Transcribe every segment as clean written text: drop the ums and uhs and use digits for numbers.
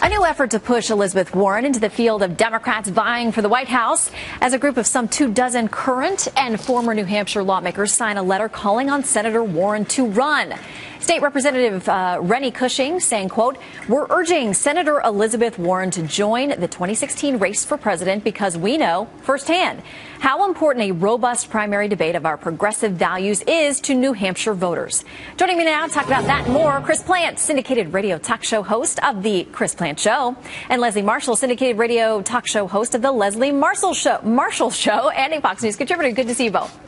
A new effort to push Elizabeth Warren into the field of Democrats vying for the White House as a group of some 24 current and former New Hampshire lawmakers sign a letter calling on Senator Warren to run. State Representative Rennie Cushing saying, quote, "We're urging Senator Elizabeth Warren to join the 2016 race for president because we know firsthand how important a robust primary debate of our progressive values is to New Hampshire voters." Joining me now to talk about that and more, Chris Plante, syndicated radio talk show host of The Chris Plante Show, and Leslie Marshall, syndicated radio talk show host of The Leslie Marshall Show, and a Fox News contributor. Good to see you both.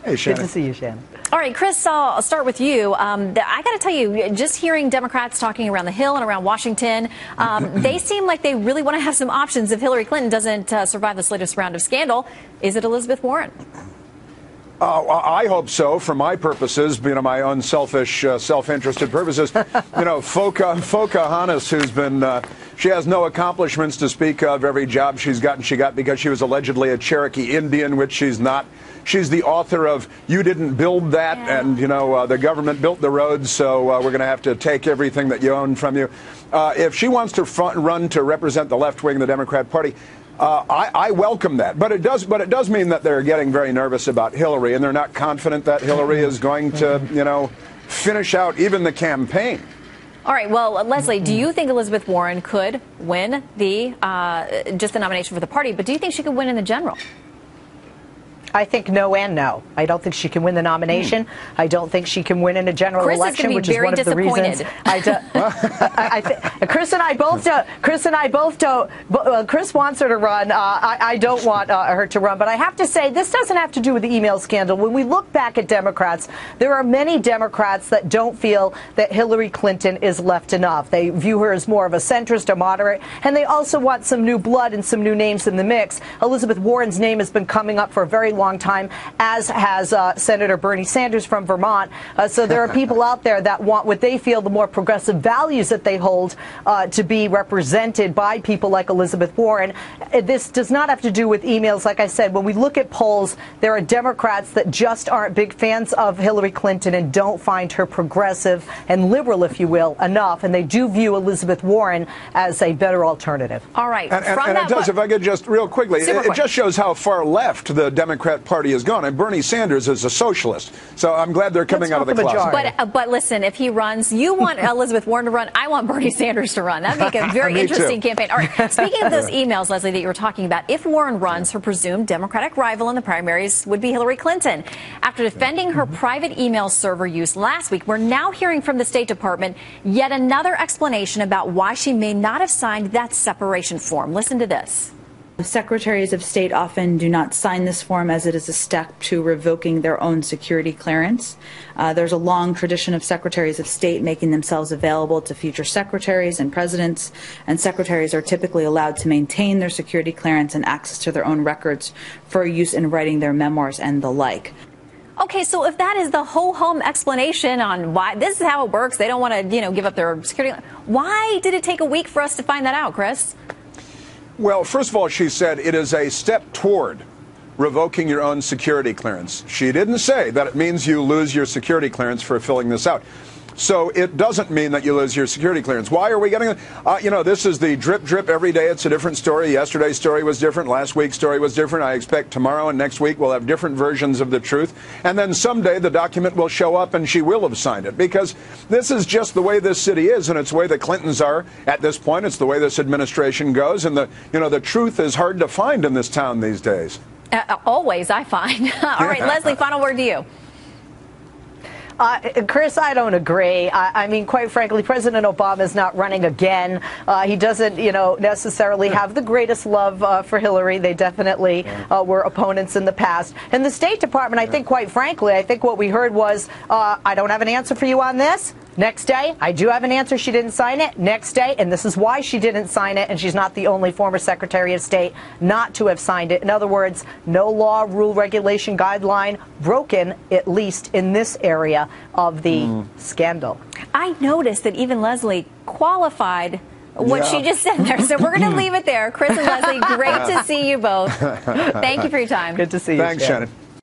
Hey, Shannon. Good to see you, Shannon. All right, Chris, I'll start with you. I got to tell you, just hearing Democrats talking around the Hill and around Washington, they seem like they really want to have some options if Hillary Clinton doesn't survive this latest round of scandal. Is it Elizabeth Warren? I hope so, for my purposes, my own selfish, self-interested purposes. Foka Hannes, who's been, she has no accomplishments to speak of. Every job she got because she was allegedly a Cherokee Indian, which she's not. She's the author of "You Didn't Build That," and, the government built the roads, so we're going to have to take everything that you own from you. If she wants to run to represent the left wing of the Democrat Party, I welcome that. But it does mean that they're getting very nervous about Hillary, and they're not confident that Hillary is going to, finish out even the campaign. All right. Well, Leslie, do you think Elizabeth Warren could win just the nomination for the party, but do you think she could win in the general? I think no and no. I don't think she can win the nomination. I don't think she can win in a general election, which is one of the reasons. Chris and I both don't. Chris wants her to run. I don't want her to run. But I have to say, this doesn't have to do with the email scandal. When we look back at Democrats, there are many Democrats that don't feel that Hillary Clinton is left enough. They view her as more of a centrist, a moderate, and they also want some new blood and some new names in the mix. Elizabeth Warren's name has been coming up for a very long time, as has Senator Bernie Sanders from Vermont. So there are people out there that want what they feel the more progressive values that they hold to be represented by people like Elizabeth Warren. This does not have to do with emails. Like I said, when we look at polls, there are Democrats that just aren't big fans of Hillary Clinton and don't find her progressive and liberal, if you will, enough. And they do view Elizabeth Warren as a better alternative. All right. And it does, if I could just real quickly, it just shows how far left the Democrat Party has gone. And Bernie Sanders is a socialist. So I'm glad they're coming out of the closet. But listen, if he runs, you want Elizabeth Warren to run. I want Bernie Sanders to run. That'd make a very interesting campaign. All right. Speaking of those emails, Leslie, that you were talking about, if Warren runs, her presumed Democratic rival in the primaries would be Hillary Clinton. After defending her private email server use last week, we're now hearing from the State Department yet another explanation about why she may not have signed that separation form. Listen to this. Secretaries of State often do not sign this form as it is a step to revoking their own security clearance. There's a long tradition of Secretaries of State making themselves available to future secretaries and presidents, and secretaries are typically allowed to maintain their security clearance and access to their own records for use in writing their memoirs and the like. Okay, so if that is the ho-hum explanation on why this is how it works, they don't want to, give up their security. Why did it take a week for us to find that out, Chris? Well, first of all, she said it is a step toward revoking your own security clearance. She didn't say that it means you lose your security clearance for filling this out. So it doesn't mean that you lose your security clearance. Why are we getting it? This is the drip, drip every day. It's a different story. Yesterday's story was different. Last week's story was different. I expect tomorrow and next week we'll have different versions of the truth. And then someday the document will show up and she will have signed it, because this is just the way this city is, and it's the way the Clintons are at this point. It's the way this administration goes. And the truth is hard to find in this town these days. Always, I find. All right, Leslie, final word to you. Chris, I don't agree. I mean, quite frankly, President Obama is not running again. He doesn't, necessarily have the greatest love for Hillary. They definitely were opponents in the past. And the State Department, I think, quite frankly, I think what we heard was, I don't have an answer for you on this. Next day, I do have an answer. She didn't sign it. Next day, and this is why she didn't sign it, and she's not the only former Secretary of State not to have signed it. In other words, no law, rule, regulation, guideline broken, at least in this area of the scandal. I noticed that even Leslie qualified what she just said there. So we're going to leave it there. Chris and Leslie, great to see you both. Thank you for your time. Good to see you. Thanks, Shannon.